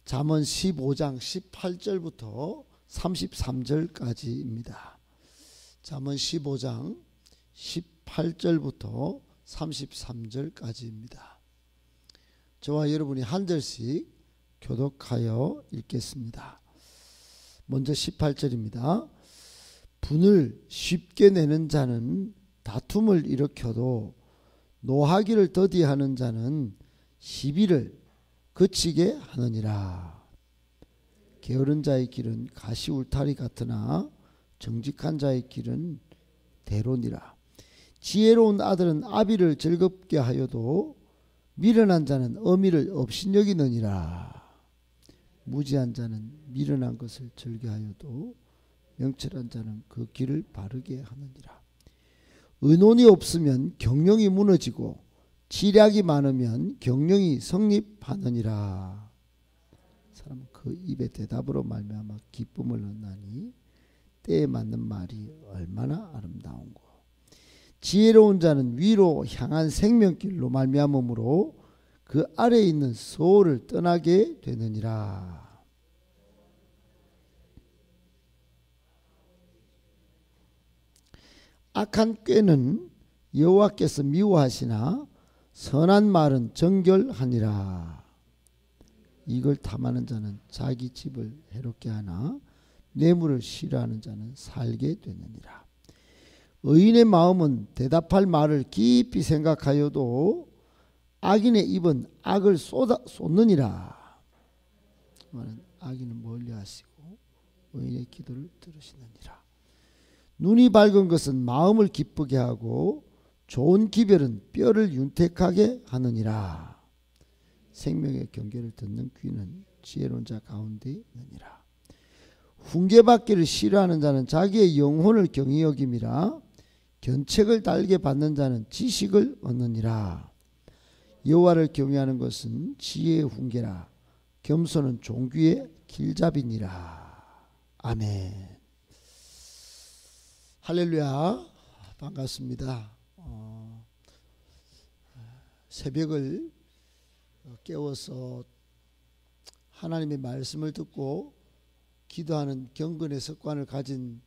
잠언 15장 18절부터 33절까지입니다. 잠언 15장 18절부터 33절까지입니다. 저와 여러분이 한 절씩 교독하여 읽겠습니다. 먼저 18절입니다. 분을 쉽게 내는 자는 다툼을 일으켜도 노하기를 더디하는 자는 시비를 그치게 하느니라. 게으른 자의 길은 가시 울타리 같으나 정직한 자의 길은 대로니라. 지혜로운 아들은 아비를 즐겁게 하여도 미련한 자는 어미를 업신여기느니라. 무지한 자는 미련한 것을 즐겨하여도 명철한 자는 그 길을 바르게 하느니라. 의논이 없으면 경영이 무너지고 지략이 많으면 경영이 성립하느니라. 사람은 그 입의 대답으로 말미암아 기쁨을 얻나니 때에 맞는 말이 얼마나 아름다운고. 지혜로운 자는 위로 향한 생명길로 말미암음으로 그 아래에 있는 소를 떠나게 되느니라. 악한 꾀는 여호와께서 미워하시나 선한 말은 정결하니라. 이걸 탐하는 자는 자기 집을 해롭게 하나 뇌물을 싫어하는 자는 살게 되느니라. 의인의 마음은 대답할 말을 깊이 생각하여도 악인의 입은 악을 쏟느니라. 악인은 멀리하시고 의인의 기도를 들으시느니라. 눈이 밝은 것은 마음을 기쁘게 하고 좋은 기별은 뼈를 윤택하게 하느니라. 생명의 경계를 듣는 귀는 지혜로운 자 가운데 있느니라. 훈계받기를 싫어하는 자는 자기의 영혼을 경히 여김이라. 견책을 달게 받는 자는 지식을 얻느니라. 여호와를 경외하는 것은 지혜의 훈계라. 겸손은 종귀의 길잡이니라. 아멘. 할렐루야. 반갑습니다. 새벽을 깨워서 하나님의 말씀을 듣고 기도하는 경건의 습관을 가진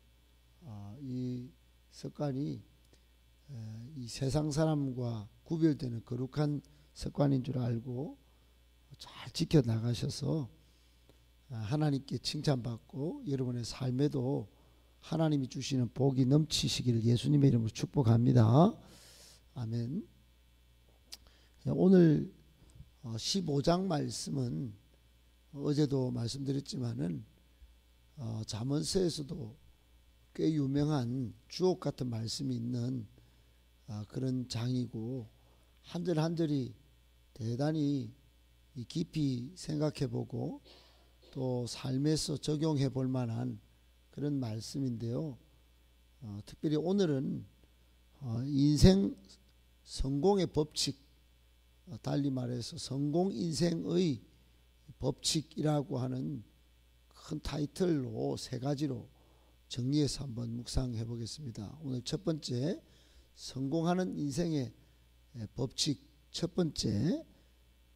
이 습관이 이 세상 사람과 구별되는 거룩한 습관인 줄 알고 잘 지켜나가셔서 하나님께 칭찬받고 여러분의 삶에도 하나님이 주시는 복이 넘치시기를 예수님의 이름으로 축복합니다. 아멘. 오늘 15장 말씀은 어제도 말씀드렸지만은 잠언서에서도 꽤 유명한 주옥 같은 말씀이 있는 그런 장이고 한 절 한 절이 대단히 깊이 생각해보고 또 삶에서 적용해 볼 만한 그런 말씀인데요. 특별히 오늘은 인생 성공의 법칙, 달리 말해서 성공 인생의 법칙이라고 하는 큰 타이틀로 세 가지로 정리해서 한번 묵상해 보겠습니다. 오늘 첫 번째, 성공하는 인생의 법칙 첫 번째,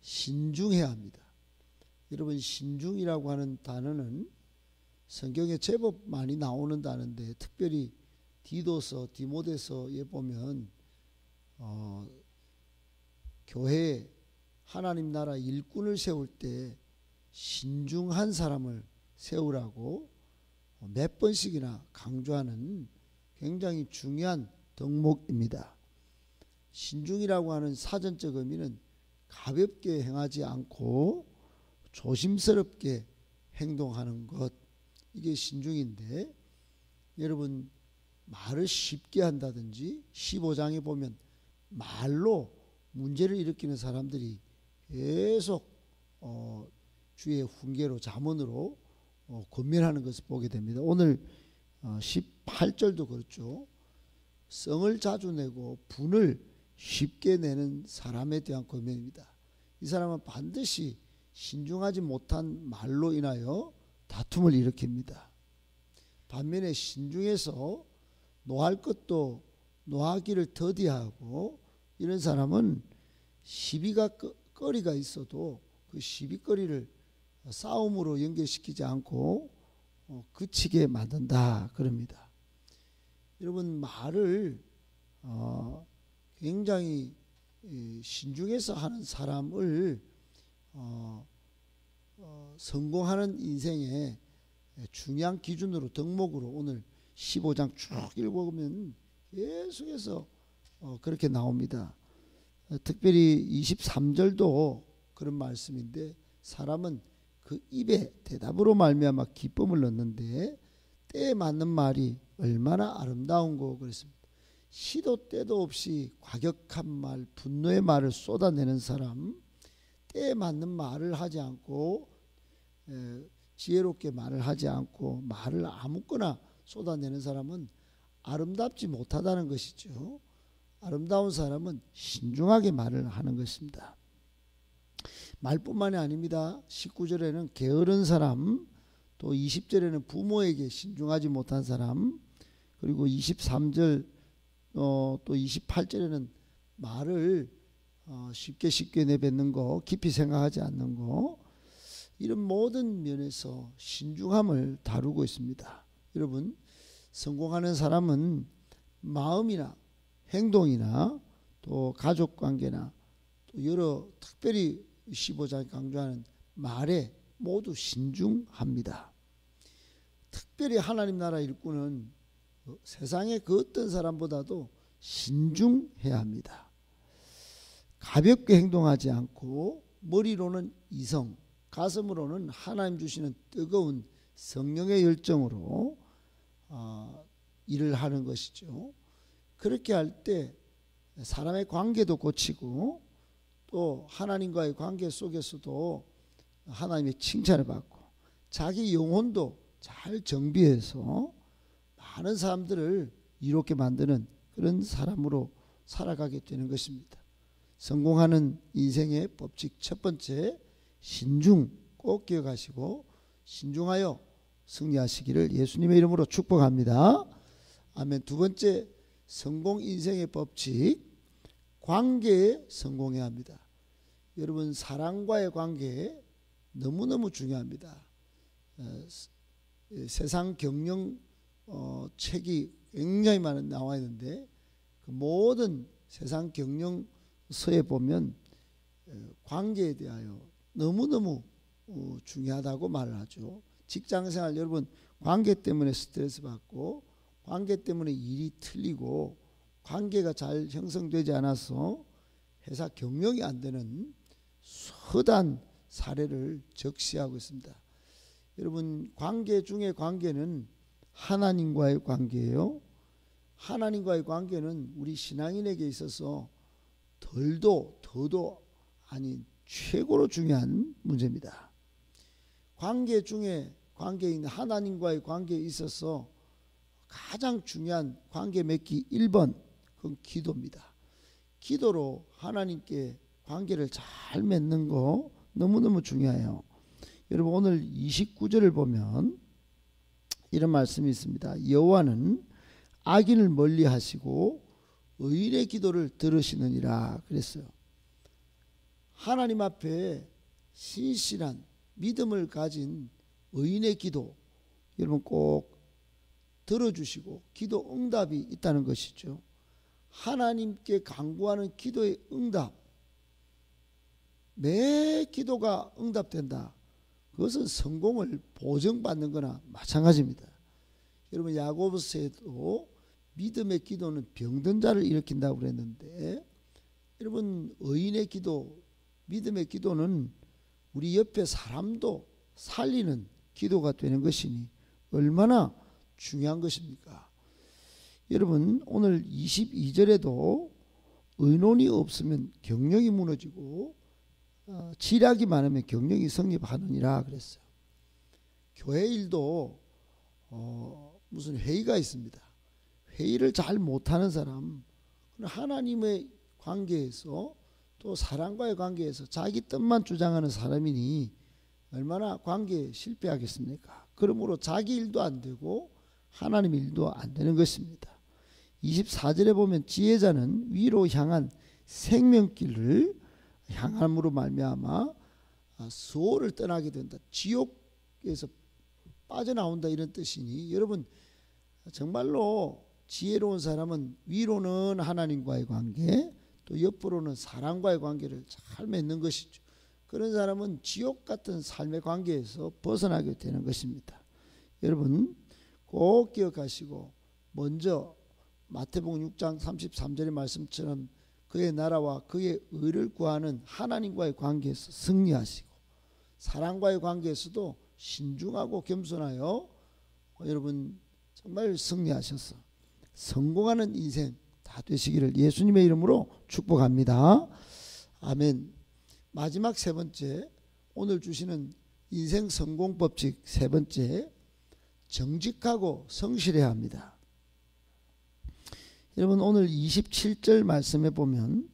신중해야 합니다. 여러분, 신중이라고 하는 단어는 성경에 제법 많이 나오는 단어인데 특별히 디모데서에 보면 교회에 하나님 나라 일꾼을 세울 때 신중한 사람을 세우라고 몇 번씩이나 강조하는 굉장히 중요한 덕목입니다. 신중이라고 하는 사전적 의미는 가볍게 행하지 않고 조심스럽게 행동하는 것, 이게 신중인데, 여러분 말을 쉽게 한다든지 15장에 보면 말로 문제를 일으키는 사람들이 계속 주의 훈계로 잠언으로 권면하는 것을 보게 됩니다. 오늘 18절도 그렇죠. 성을 자주 내고 분을 쉽게 내는 사람에 대한 권면입니다. 이 사람은 반드시 신중하지 못한 말로 인하여 다툼을 일으킵니다. 반면에 신중해서 노할 것도 노하기를 더디하고 이런 사람은 시비가 거리가 있어도 그 시비거리를 싸움으로 연결시키지 않고 그치게 만든다 그럽니다. 여러분, 말을 굉장히 신중해서 하는 사람을 성공하는 인생의 중요한 기준으로, 덕목으로 오늘 15장 쭉 읽어보면 계속해서 그렇게 나옵니다. 특별히 23절도 그런 말씀인데, 사람은 그 입에 대답으로 말미암아 기쁨을 넣는데 때에 맞는 말이 얼마나 아름다운고 그랬습니다. 시도 때도 없이 과격한 말, 분노의 말을 쏟아내는 사람, 때에 맞는 말을 하지 않고 지혜롭게 말을 하지 않고 말을 아무거나 쏟아내는 사람은 아름답지 못하다는 것이죠. 아름다운 사람은 신중하게 말을 하는 것입니다. 말뿐만이 아닙니다. 19절에는 게으른 사람, 또 20절에는 부모에게 신중하지 못한 사람, 그리고 23절 또 28절에는 말을 쉽게 내뱉는 거, 깊이 생각하지 않는 거, 이런 모든 면에서 신중함을 다루고 있습니다. 여러분, 성공하는 사람은 마음이나 행동이나 또 가족관계나 또 여러, 특별히 15장이 강조하는 말에 모두 신중합니다. 특별히 하나님 나라 일꾼은 세상의 그 어떤 사람보다도 신중해야 합니다. 가볍게 행동하지 않고 머리로는 이성, 가슴으로는 하나님 주시는 뜨거운 성령의 열정으로 일을 하는 것이죠. 그렇게 할 때 사람의 관계도 고치고 또 하나님과의 관계 속에서도 하나님의 칭찬을 받고 자기 영혼도 잘 정비해서 많은 사람들을 이롭게 만드는 그런 사람으로 살아가게 되는 것입니다. 성공하는 인생의 법칙 첫 번째, 신중 꼭 기억하시고 신중하여 승리하시기를 예수님의 이름으로 축복합니다. 아멘. 두 번째, 성공 인생의 법칙, 관계에 성공해야 합니다. 여러분, 사랑과의 관계 너무너무 중요합니다. 세상 경영 책이 굉장히 많이 나와 있는데 그 모든 세상 경영서에 보면 관계에 대하여 너무너무 중요하다고 말을 하죠. 직장생활, 여러분, 관계 때문에 스트레스 받고 관계 때문에 일이 틀리고 관계가 잘 형성되지 않아서 회사 경영이 안 되는 수단 사례를 적시하고 있습니다. 여러분, 관계 중에 관계는 하나님과의 관계예요. 하나님과의 관계는 우리 신앙인에게 있어서 덜도 더도 아닌 최고로 중요한 문제입니다. 관계 중에 관계인 하나님과의 관계에 있어서 가장 중요한 관계 맺기 1번, 그건 기도입니다. 기도로 하나님께 관계를 잘 맺는 거 너무너무 중요해요. 여러분, 오늘 29절을 보면 이런 말씀이 있습니다. 여호와는 악인을 멀리 하시고 의인의 기도를 들으시느니라 그랬어요. 하나님 앞에 신실한 믿음을 가진 의인의 기도, 여러분 꼭 들어주시고 기도 응답이 있다는 것이죠. 하나님께 간구하는 기도의 응답, 매 기도가 응답된다. 그것은 성공을 보증받는 거나 마찬가지입니다. 여러분, 야고보서에도 믿음의 기도는 병든 자를 일으킨다고 그랬는데, 여러분, 의인의 기도, 믿음의 기도는 우리 옆에 사람도 살리는 기도가 되는 것이니 얼마나 중요한 것입니까? 여러분, 오늘 22절에도 의논이 없으면 경영이 무너지고 지략이 많으면 경영이 성립하느니라 그랬어요. 교회 일도 무슨 회의가 있습니다. 회의를 잘 못하는 사람, 하나님의 관계에서 또 사람과의 관계에서 자기 뜻만 주장하는 사람이니 얼마나 관계에 실패하겠습니까? 그러므로 자기 일도 안 되고 하나님 일도 안 되는 것입니다. 24절에 보면 지혜자는 위로 향한 생명길을 향함으로 말미암아 수호를 떠나게 된다. 지옥에서 빠져나온다 이런 뜻이니 여러분 정말로 지혜로운 사람은 위로는 하나님과의 관계 또 옆으로는 사람과의 관계를 잘 맺는 것이죠. 그런 사람은 지옥 같은 삶의 관계에서 벗어나게 되는 것입니다. 여러분 꼭 기억하시고 먼저 마태복음 6장 33절의 말씀처럼 그의 나라와 그의 의를 구하는 하나님과의 관계에서 승리하시고 사람과의 관계에서도 신중하고 겸손하여 여러분 정말 승리하셔서 성공하는 인생 다 되시기를 예수님의 이름으로 축복합니다. 아멘. 마지막 세 번째 오늘 주시는 인생 성공 법칙 세 번째 정직하고 성실해야 합니다. 여러분 오늘 27절 말씀에 보면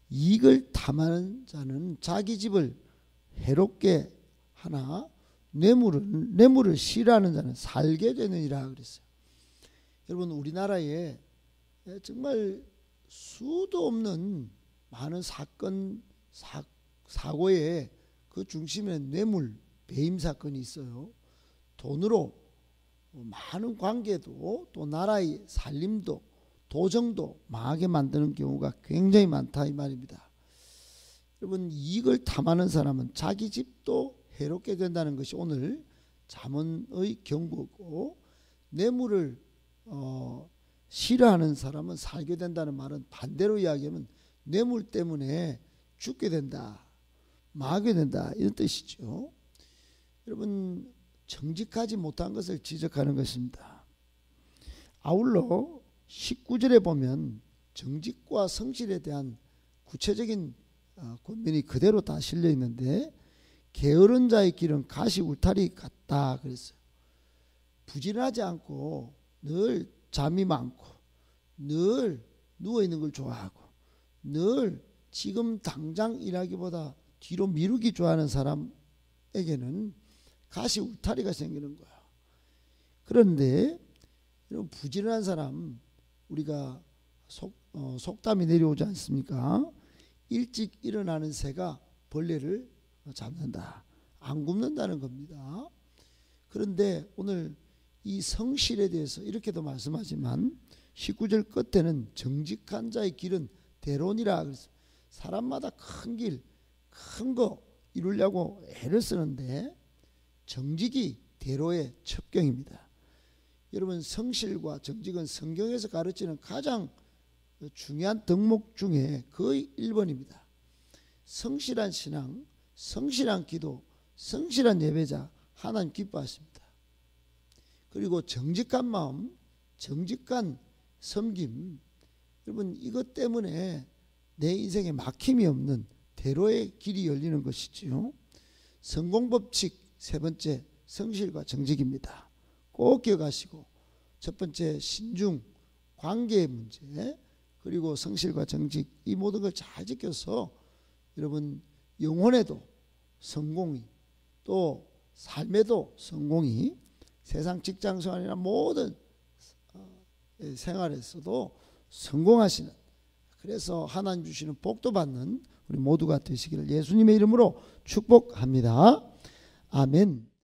이익을 탐하는 자는 자기 집을 해롭게 하나 뇌물을 싫어하는 자는 살게 되느니라 그랬어요. 여러분 우리나라에 정말 수도 없는 많은 사건 사고의 그 중심에 뇌물 배임 사건이 있어요. 돈으로 많은 관계도 또 나라의 살림도 도정도 망하게 만드는 경우가 굉장히 많다 이 말입니다. 여러분 이익을 탐하는 사람은 자기 집도 해롭게 된다는 것이 오늘 잠언의 경고고 뇌물을 싫어하는 사람은 살게 된다는 말은 반대로 이야기하면 뇌물 때문에 죽게 된다 망하게 된다 이런 뜻이죠. 여러분 정직하지 못한 것을 지적하는 것입니다. 아울러 19절에 보면 정직과 성실에 대한 구체적인 권면이 그대로 다 실려 있는데 게으른 자의 길은 가시 울타리 같다 그랬어요. 부지런하지 않고 늘 잠이 많고 늘 누워있는 걸 좋아하고 늘 지금 당장 일하기보다 뒤로 미루기 좋아하는 사람에게는 가시 울타리가 생기는 거야. 그런데 이런 부지런한 사람 우리가 속담이 내려오지 않습니까? 일찍 일어나는 새가 벌레를 잡는다. 안 굶는다는 겁니다. 그런데 오늘 이 성실에 대해서 이렇게도 말씀하지만 19절 끝에는 정직한 자의 길은 대론이라 그랬어요. 사람마다 큰 길, 큰 거 이루려고 애를 쓰는데 정직이 대로의 첩경입니다. 여러분 성실과 정직은 성경에서 가르치는 가장 중요한 덕목 중에 거의 1번입니다. 성실한 신앙, 성실한 기도, 성실한 예배자 하나님 기뻐하십니다. 그리고 정직한 마음, 정직한 섬김 여러분 이것 때문에 내 인생에 막힘이 없는 대로의 길이 열리는 것이지요. 성공법칙 세 번째 성실과 정직입니다. 꼭 기억하시고 첫 번째 신중 관계의 문제 그리고 성실과 정직 이 모든 걸 잘 지켜서 여러분 영혼에도 성공이 또 삶에도 성공이 세상 직장생활이나 모든 생활에서도 성공하시는 그래서 하나님 주시는 복도 받는 우리 모두가 되시기를 예수님의 이름으로 축복합니다. 아멘.